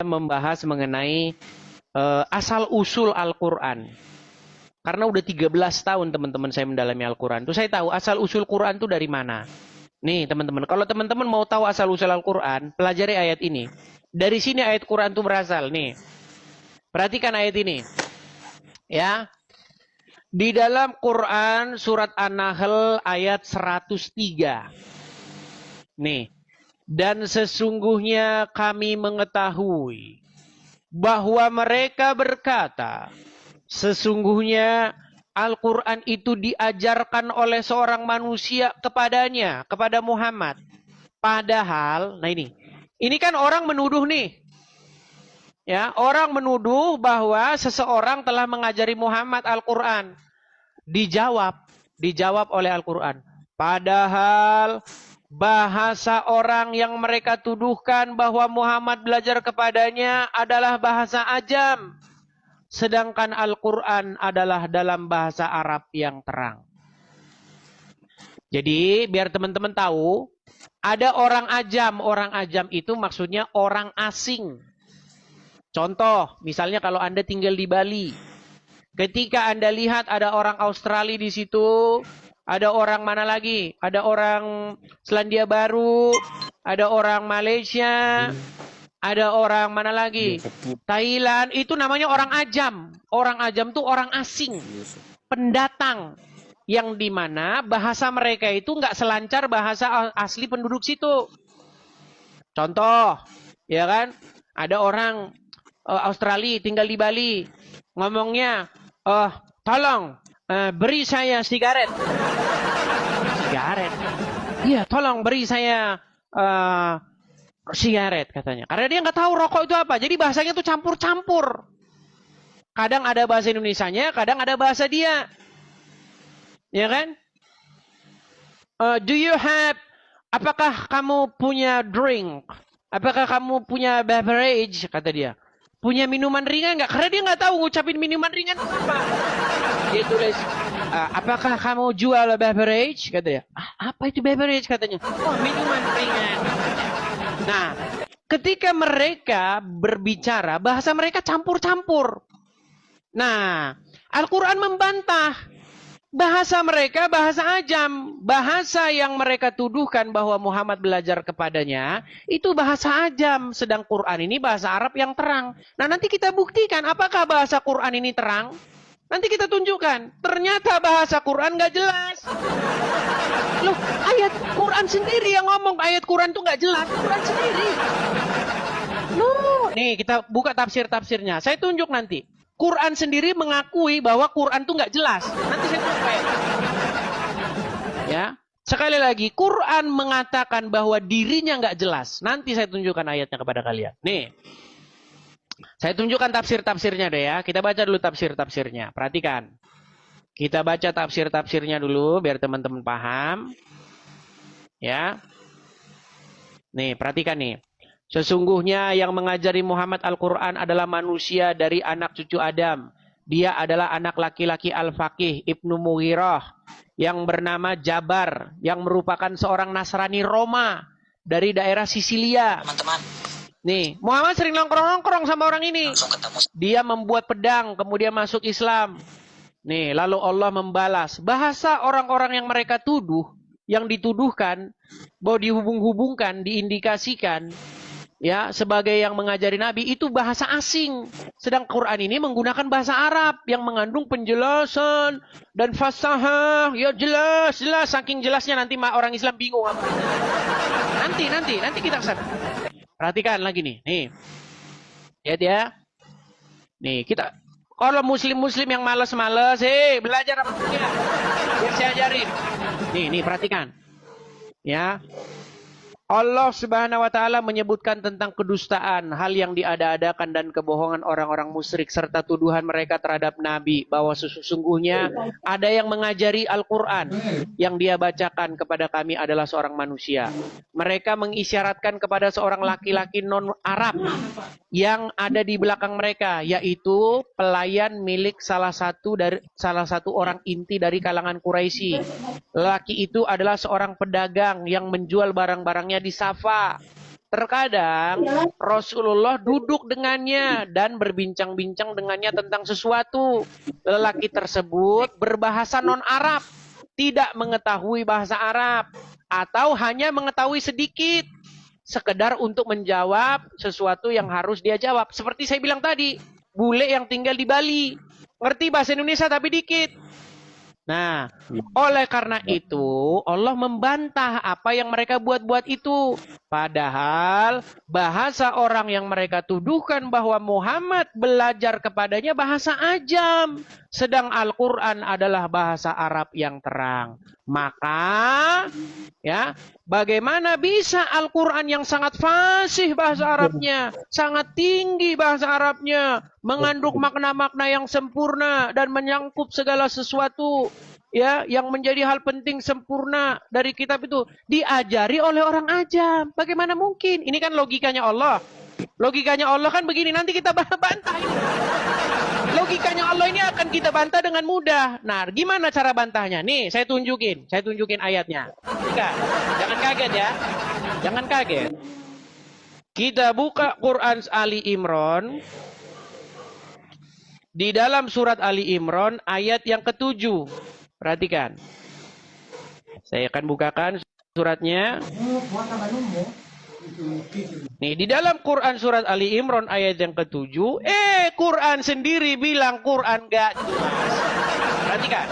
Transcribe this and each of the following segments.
membahas mengenai asal-usul Al-Quran. Karena udah 13 tahun teman-teman saya mendalami Al-Quran. Tuh saya tahu asal-usul Quran itu dari mana. Nih teman-teman, kalau teman-teman mau tahu asal-usul Al-Quran, pelajari ayat ini. Dari sini ayat Quran itu berasal. Nih, perhatikan ayat ini. Ya, di dalam Quran surat An-Nahl ayat 103. Nih, dan sesungguhnya kami mengetahui bahwa mereka berkata, sesungguhnya Al-Quran itu diajarkan oleh seorang manusia kepadanya, kepada Muhammad. Padahal, nah ini kan orang menuduh nih. Ya, orang menuduh bahwa seseorang telah mengajari Muhammad Al-Quran. Dijawab oleh Al-Quran. Padahal bahasa orang yang mereka tuduhkan bahwa Muhammad belajar kepadanya adalah bahasa ajam. Sedangkan Al-Quran adalah dalam bahasa Arab yang terang. Jadi biar teman-teman tahu, ada orang ajam. Orang ajam itu maksudnya orang asing. Contoh, misalnya kalau Anda tinggal di Bali. Ketika Anda lihat ada orang Australia di situ, ada orang mana lagi? Ada orang Selandia Baru, ada orang Malaysia, ada orang mana lagi? Thailand, itu namanya orang ajam. Orang ajam itu orang asing, pendatang. Yang dimana bahasa mereka itu nggak selancar bahasa asli penduduk situ. Contoh, ya kan? Ada orang Australia tinggal di Bali, ngomongnya, tolong beri saya sigaret. Sigaret? Iya, tolong beri saya sigaret katanya. Karena dia nggak tahu rokok itu apa. Jadi bahasanya tuh campur-campur. Kadang ada bahasa Indonesianya, kadang ada bahasa dia. Ya kan? Do you have? Apakah kamu punya drink? Apakah kamu punya beverage? Kata dia. Punya minuman ringan nggak? Karena dia nggak tahu ngucapin minuman ringan itu apa. Dia tulis, apakah kamu jual beverage? Kata dia. Apa itu beverage? Katanya. Oh, minuman ringan. Nah, ketika mereka berbicara, bahasa mereka campur-campur. Nah, Al-Quran membantah. Bahasa mereka bahasa ajam. Bahasa yang mereka tuduhkan bahwa Muhammad belajar kepadanya, itu bahasa ajam. Sedang Quran ini bahasa Arab yang terang. Nah, nanti kita buktikan apakah bahasa Quran ini terang. Nanti kita tunjukkan. Ternyata bahasa Quran nggak jelas. Loh, ayat Quran sendiri yang ngomong. Ayat Quran tuh nggak jelas. Quran sendiri. Loh, nih kita buka tafsir-tafsirnya. Saya tunjuk nanti. Quran sendiri mengakui bahwa Quran itu nggak jelas. Nanti saya tunjukkan. Ya, sekali lagi, Quran mengatakan bahwa dirinya nggak jelas. Nanti saya tunjukkan ayatnya kepada kalian. Nih, saya tunjukkan tafsir-tafsirnya deh ya. Kita baca dulu tafsir-tafsirnya. Perhatikan. Kita baca tafsir-tafsirnya dulu biar teman-teman paham. Ya. Nih, perhatikan nih. Sesungguhnya yang mengajari Muhammad Al-Quran adalah manusia dari anak cucu Adam. Dia adalah anak laki-laki Al-Faqih Ibnu Mughirah yang bernama Jabar, yang merupakan seorang Nasrani Roma dari daerah Sisilia. Teman-teman. Nih, Muhammad sering nongkrong-nongkrong sama orang ini. Dia membuat pedang, kemudian masuk Islam. Nih, lalu Allah membalas. Bahasa orang-orang yang mereka tuduh, yang dituduhkan, bahwa dihubung-hubungkan, diindikasikan, ya, sebagai yang mengajari Nabi, itu bahasa asing. Sedang Quran ini menggunakan bahasa Arab yang mengandung penjelasan dan fasahah. Ya jelas. Saking jelasnya nanti orang Islam bingung apa. Nanti kita kesana. Perhatikan lagi nih. Lihat ya. Nih, kita kalau muslim-muslim yang malas-malas, belajar apa punya? Biar saya ajarin. Nih, perhatikan. Ya. Allah Subhanahu wa taala menyebutkan tentang kedustaan, hal yang diada-adakan dan kebohongan orang-orang musyrik serta tuduhan mereka terhadap Nabi bahwa sesungguhnya ada yang mengajari Al-Qur'an yang dia bacakan kepada kami adalah seorang manusia. Mereka mengisyaratkan kepada seorang laki-laki non-Arab yang ada di belakang mereka, yaitu pelayan milik salah satu orang inti dari kalangan Quraisy. Lelaki itu adalah seorang pedagang yang menjual barang-barangnya di Safa. Terkadang Rasulullah duduk dengannya dan berbincang-bincang dengannya tentang sesuatu. Lelaki tersebut berbahasa non-Arab, tidak mengetahui bahasa Arab, atau hanya mengetahui sedikit, sekedar untuk menjawab sesuatu yang harus dia jawab. Seperti saya bilang tadi, bule yang tinggal di Bali, ngerti bahasa Indonesia tapi dikit. Nah, oleh karena itu Allah membantah apa yang mereka buat-buat itu. Padahal bahasa orang yang mereka tuduhkan bahwa Muhammad belajar kepadanya bahasa ajam. Sedang Al-Quran adalah bahasa Arab yang terang. Maka, ya, bagaimana bisa Al-Quran yang sangat fasih bahasa Arabnya, sangat tinggi bahasa Arabnya, mengandung makna-makna yang sempurna dan menyangkup segala sesuatu, ya, yang menjadi hal penting sempurna dari kitab itu diajari oleh orang ajam. Bagaimana mungkin? Ini kan logikanya Allah. Logikanya Allah kan begini, nanti kita bantah ini. Logikanya Allah ini akan kita bantah dengan mudah. Nah, gimana cara bantahnya? Nih, saya tunjukin ayatnya. Jangan kaget ya. Jangan kaget. Kita buka Quran Ali Imran. Di dalam surat Ali Imran ayat yang ke-7. Perhatikan. Saya akan bukakan suratnya. Nih, di dalam Quran surat Ali Imran ayat yang ke-7, Quran sendiri bilang Quran gak jelas. Perhatikan.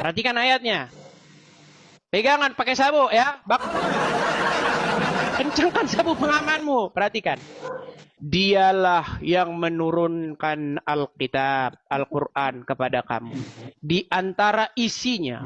Perhatikan ayatnya. Pegangan pakai sabuk ya. Kencangkan sabuk pengamanmu. Perhatikan. Dialah yang menurunkan Alkitab, Al-Quran kepada kamu. Di antara isinya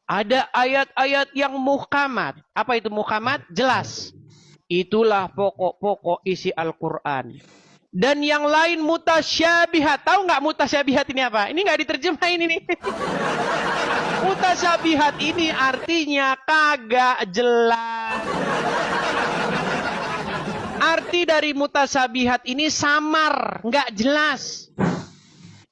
ada ayat-ayat yang muhkamat. Apa itu muhkamat? Jelas. Itulah pokok-pokok isi Al-Quran. Dan yang lain mutasyabihat. Tahu nggak mutasyabihat ini apa? Ini nggak diterjemahin ini. Mutasyabihat ini artinya kagak jelas. Arti dari mutasyabihat ini samar, nggak jelas.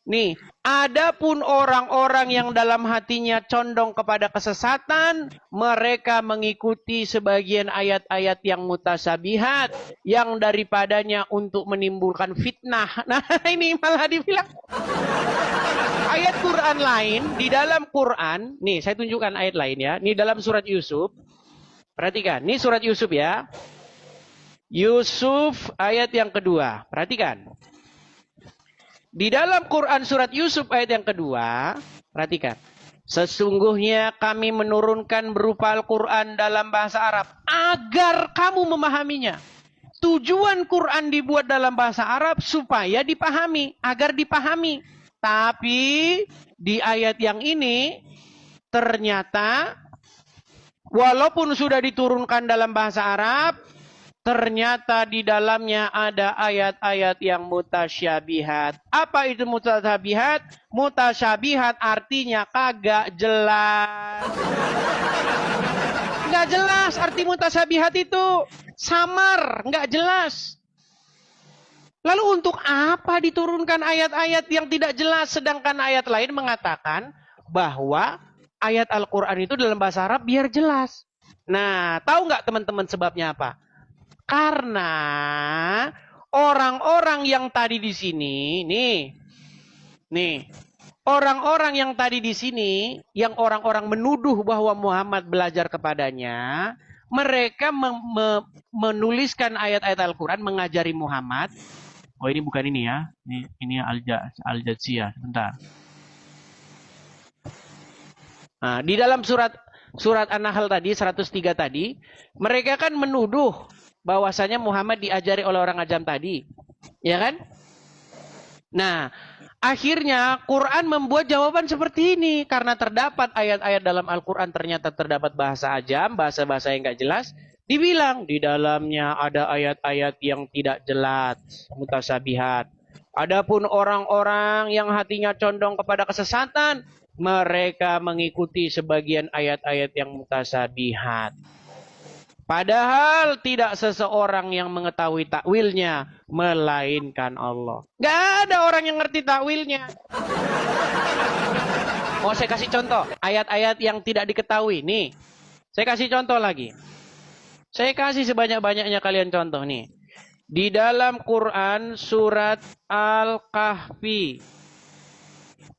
Nih, adapun orang-orang yang dalam hatinya condong kepada kesesatan, mereka mengikuti sebagian ayat-ayat yang mutasyabihat, yang daripadanya untuk menimbulkan fitnah. Nah, ini malah dibilang. Ayat Quran lain, di dalam Quran, nih saya tunjukkan ayat lain ya, ini dalam surat Yusuf. Perhatikan, ini surat Yusuf ya. Yusuf ayat yang kedua. Perhatikan. Di dalam Quran surat Yusuf ayat yang kedua. Perhatikan. Sesungguhnya kami menurunkan berupa Al-Quran dalam bahasa Arab. Agar kamu memahaminya. Tujuan Quran dibuat dalam bahasa Arab supaya dipahami. Agar dipahami. Tapi di ayat yang ini. Ternyata. Walaupun sudah diturunkan dalam bahasa Arab. Ternyata di dalamnya ada ayat-ayat yang mutasyabihat. Apa itu mutasyabihat? Mutasyabihat artinya kagak jelas. Nggak jelas arti mutasyabihat itu. Samar, nggak jelas. Lalu untuk apa diturunkan ayat-ayat yang tidak jelas? Sedangkan ayat lain mengatakan bahwa ayat Al-Quran itu dalam bahasa Arab biar jelas. Nah, tahu nggak teman-teman sebabnya apa? Karena orang-orang yang tadi di sini, nih, orang-orang yang tadi di sini, yang orang-orang menuduh bahwa Muhammad belajar kepadanya, mereka menuliskan ayat-ayat Al-Quran, mengajari Muhammad. Oh, ini bukan ini ya, ini Al-Jatsiyah, sebentar. Nah, di dalam surat An-Nahl tadi, 103 tadi, mereka kan menuduh bahwasanya Muhammad diajari oleh orang ajam tadi. Ya kan? Nah, akhirnya Quran membuat jawaban seperti ini. Karena terdapat ayat-ayat dalam Al-Quran ternyata terdapat bahasa ajam, bahasa-bahasa yang gak jelas. Dibilang di dalamnya ada ayat-ayat yang tidak jelas, mutasyabihat. Adapun orang-orang yang hatinya condong kepada kesesatan, mereka mengikuti sebagian ayat-ayat yang mutasyabihat. Padahal tidak seseorang yang mengetahui takwilnya melainkan Allah. Gak ada orang yang ngerti takwilnya. Mau saya kasih contoh ayat-ayat yang tidak diketahui. Nih, saya kasih contoh lagi. Saya kasih sebanyak-banyaknya kalian contoh nih. Di dalam Quran surat Al-Kahfi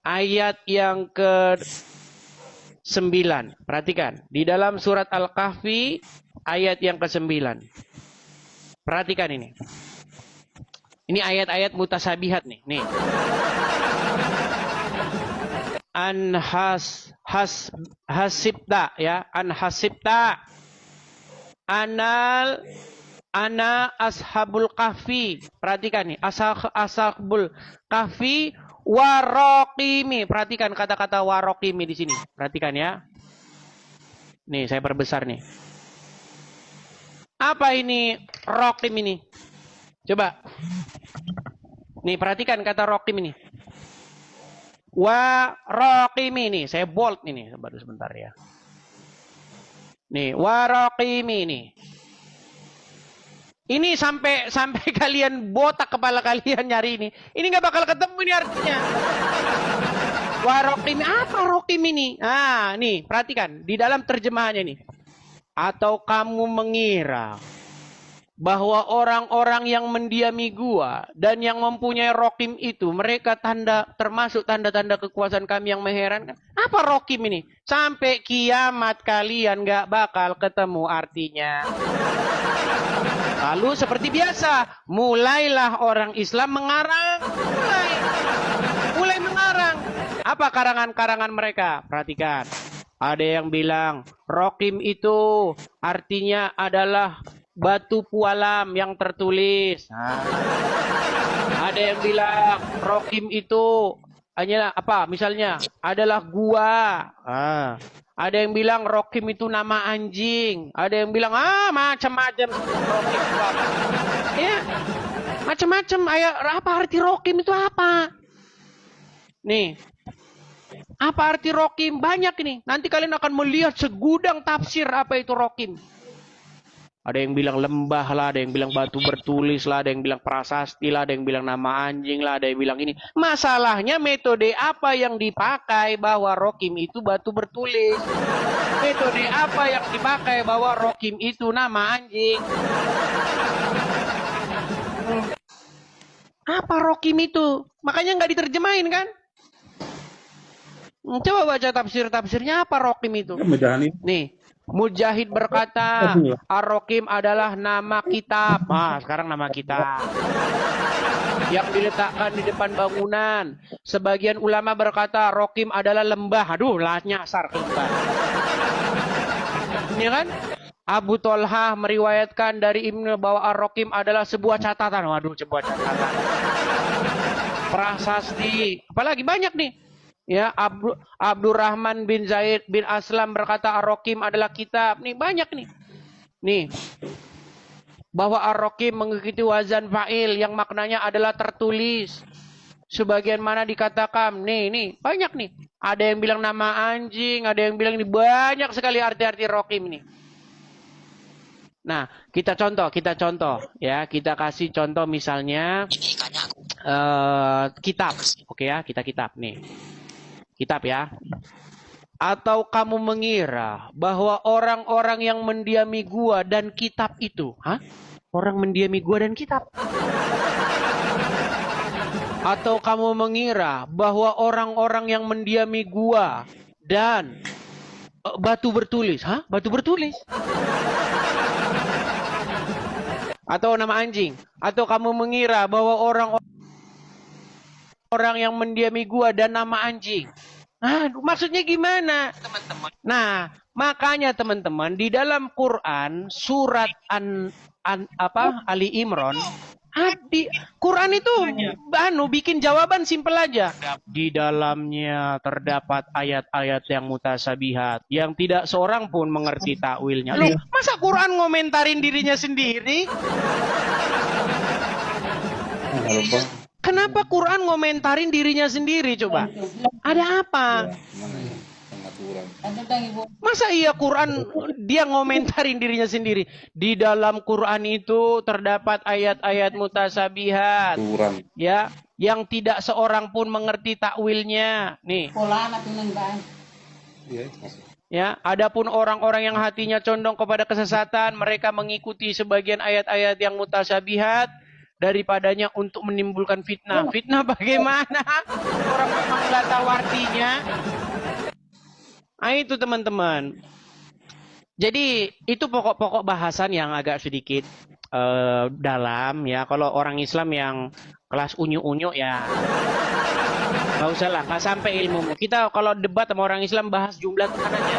ayat yang ke-9. Perhatikan, di dalam surat Al-Kahfi ayat yang ke-9. Perhatikan ini. Ini ayat-ayat mutasabihat nih. Nih. Hasibta ya, hasibta ana ashabul kahfi. Perhatikan nih, ashabul kahfi warokimi. Perhatikan kata-kata warokimi di sini. Perhatikan ya. Nih, saya perbesar nih. Apa ini rokim ini? Coba. Nih, perhatikan kata rokim ini. Warokimi nih, saya bold ini baru sebentar ya. Nih, warokimi nih. Ini sampai kalian botak kepala kalian nyari ini. Ini nggak bakal ketemu ini artinya. Warokim, apa rokim ini? Ah, nih, perhatikan di dalam terjemahannya nih. Atau kamu mengira bahwa orang-orang yang mendiami gua dan yang mempunyai rokim itu mereka termasuk tanda-tanda kekuasaan kami yang mengherankan. Apa rokim ini? Sampai kiamat kalian nggak bakal ketemu artinya. Lalu seperti biasa, mulailah orang Islam mengarang, mulai mengarang. Apa karangan-karangan mereka? Perhatikan. Ada yang bilang rokim itu artinya adalah batu pualam yang tertulis. Nah, ada yang bilang rokim itu hanya apa? Misalnya adalah gua. Ah. Ada yang bilang rokim itu nama anjing. Ada yang bilang macam-macam rokim itu apa? Ya, macam-macam. Apa arti rokim itu apa? Nih, apa arti rokim? Banyak nih. Nanti kalian akan melihat segudang tafsir apa itu rokim. Ada yang bilang lembah lah, ada yang bilang batu bertulis lah, ada yang bilang prasasti lah, ada yang bilang nama anjing lah, ada yang bilang ini. Masalahnya metode apa yang dipakai bahwa rokim itu batu bertulis? Metode apa yang dipakai bahwa rokim itu nama anjing? Apa rokim itu? Makanya nggak diterjemahin kan? Coba baca tafsir-tafsirnya apa rokim itu? Nih. Mujahid berkata, Ar-Rokim adalah nama kitab. Sekarang nama kitab. Yang diletakkan di depan bangunan. Sebagian ulama berkata, Rokim adalah lembah. Aduh, lah nyasar ke lembah. Ini kan? Abu Tolhah meriwayatkan dari Ibnu bahwa Ar-Rokim adalah sebuah catatan. Waduh, sebuah catatan. Prasasti. Apalagi banyak nih. Ya, Abdurrahman bin Zaid bin Aslam berkata Ar-Rokim adalah kitab. Nih banyak nih. Nih. Bahwa Ar-Rokim mengikuti wazan fa'il yang maknanya adalah tertulis. Sebagian mana dikatakan. Nih banyak nih. Ada yang bilang nama anjing, ada yang bilang ini banyak sekali arti-arti Rokim ini. Nah, kita contoh ya, kita kasih contoh misalnya kitab. Oke ya, kita kitab nih. Kitab ya. Atau kamu mengira bahwa orang-orang yang mendiami gua dan kitab itu, orang mendiami gua dan kitab. Atau kamu mengira bahwa orang-orang yang mendiami gua dan batu bertulis, batu bertulis. Atau nama anjing. Atau kamu mengira bahwa orang yang mendiami gua dan nama anjing. Maksudnya gimana, teman-teman? Nah, makanya teman-teman di dalam Quran surat Ali Imran, Quran itu bikin jawaban simpel aja. Di dalamnya terdapat ayat-ayat yang mutasabihat yang tidak seorang pun mengerti takwilnya. Loh, masa Quran ngomentarin dirinya sendiri? Kenapa Quran ngomentarin dirinya sendiri coba? Ada apa? Masa iya Quran dia ngomentarin dirinya sendiri? Di dalam Quran itu terdapat ayat-ayat mutasabihat. Ya, yang tidak seorang pun mengerti takwilnya. Nih. Ya, adapun orang-orang yang hatinya condong kepada kesesatan, mereka mengikuti sebagian ayat-ayat yang mutasyabihat daripadanya untuk menimbulkan fitnah. Fitnah bagaimana? Orang memang nggak tahu artinya. Nah, itu teman-teman. Jadi itu pokok-pokok bahasan yang agak sedikit dalam ya. Kalau orang Islam yang kelas unyu-unyu ya nggak usah lah, nggak sampai ilmu. Kita kalau debat sama orang Islam bahas jumlah Tuhan aja.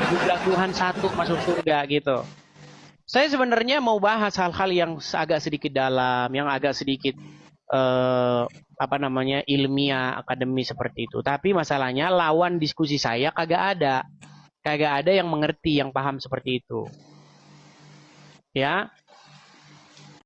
Jumlah Tuhan satu masuk surga gitu. Saya sebenarnya mau bahas hal-hal yang agak sedikit dalam, yang agak sedikit ilmiah, akademi seperti itu. Tapi masalahnya lawan diskusi saya kagak ada yang mengerti, yang paham seperti itu. Ya,